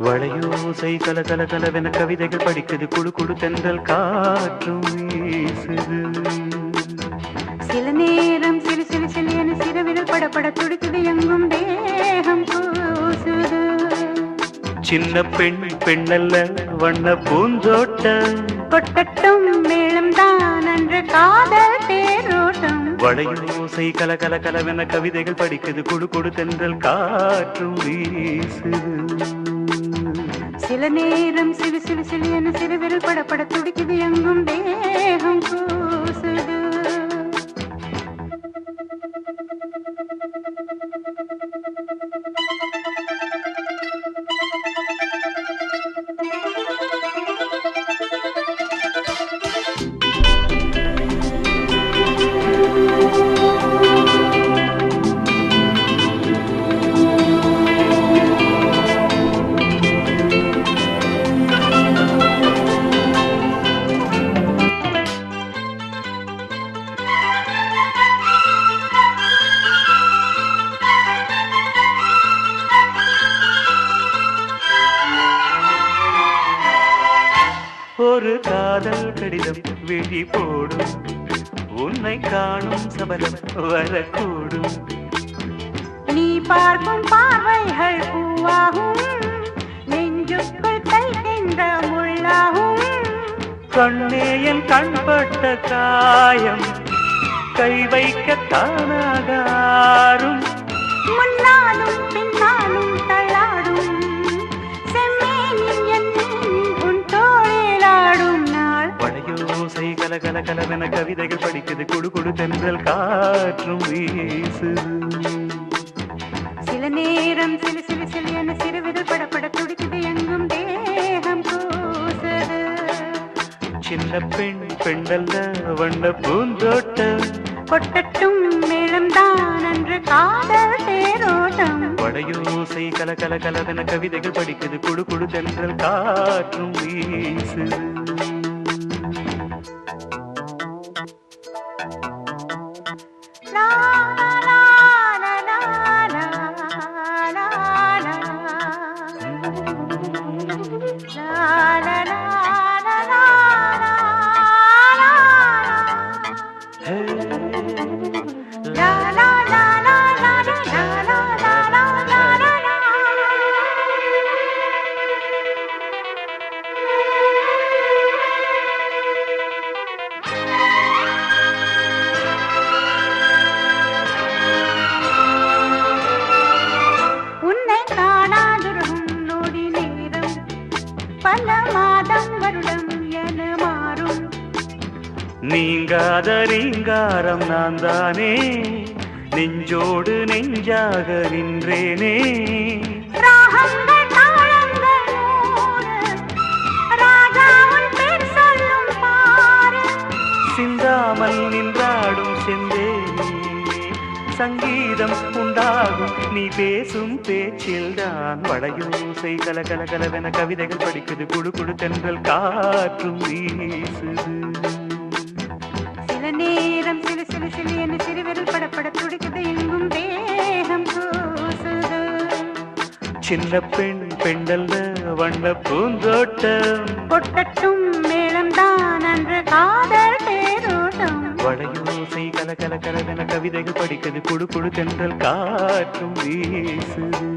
வளையோசை கல கல கலவென கவிதைகள் படிக்குது, குழு குழு தென்றல் காற்றும் வீசுது. சில நேரம் சிறு சிறு சிறு என சிறுவிரல் படப்பட துடிக்குது, எங்கும் தேகம் கூசுது. சின்ன பெண் பெண்ணல்ல வண்ண பூந்தோட்டம், கொட்டட்டும் மேளம் தான் அன்று காதல் தேரோட்டம். வளையோசை கல கல கலவென கவிதைகள் படிக்குது, குழு குழு தென்றல் காற்றும் வீசுது. சில நேரம் சிறு சிறு சிறு என சிறுவிரல் படப்பட துடிக்குது, எங்கும் தேகம் கூசுது. ஒரு காதல் கடிதம் விழி போடும், உன்னை காணும் சபலம் வரக்கூடும். நீ பார்க்கும் பார்வைகள் பூவாகும், நெஞ்சுக்குள் தைக்கின்ற முள்ளாகும். கண்ணே என் கண்பட்ட காயம் கை வைக்க தானாகாரும். முன்னாலும் பின்னாலும் தள்ளாடும் செம்மேனின் என் உன் தோளிலாடும் நாள். வளையோசை கல கல கலவென கவிதைகள் படிக்குது, குடு குடு தென்றல் காற்றும் வீசுது. சில நேரம் சிலு சிலு சிலு என சிறுவிரல் படப்பட துடிக்குது, எங்கும் தேகம் கூசுது. சின்ன பெண் பெண்ணல்ல வண்ண பூந்தோட்டம், கொட்டட்டும் மேளம் தான் அன்று காதல் தேரோட்டம். வளையோசை கல கல கலவென கவிதைகள் படிக்குது, குடு குடு தென்றல் காற்றும் வீசுது. லா லா லா லா லா லா லா லா லா லா. உன்னை காணாதிரும் நொடி நேரம் பல மாதம் வருடம் என மாறும். நீங்காத ரீங்காரம் நான் தானே, நெஞ்சோடு நெஞ்சாக நின்றேனே. ராகங்கள் தாளங்கள் நூறு, ராஜா உன் பேர் சொல்லும் பாரு. சிந்தாமல் நின்றாடும் செந்தேனே, சங்கீதம் உண்டாகும் நீ பேசும் பேச்சில்தான். வளையோசை கல கல கலவென கவிதைகள் படிக்குது, குழு குழு தென்றல் காற்றும் வீசுது. சில நேரம் சிலு சிலு சிலு என சிறுவிரல் படப்பட துடிக்குது, எங்கும் தேகம் கூசுது. சின்ன பெண் பெண்ணல்ல வண்ண பூந்தோட்டம், கொட்டட்டும் மேளம் தான் அன்று காதல் தேரோட்டம். வளையோசை கல கல கலவென கவிதைகள் படிக்குது, குழு குழு தென்றல் காற்றும் வீசுது.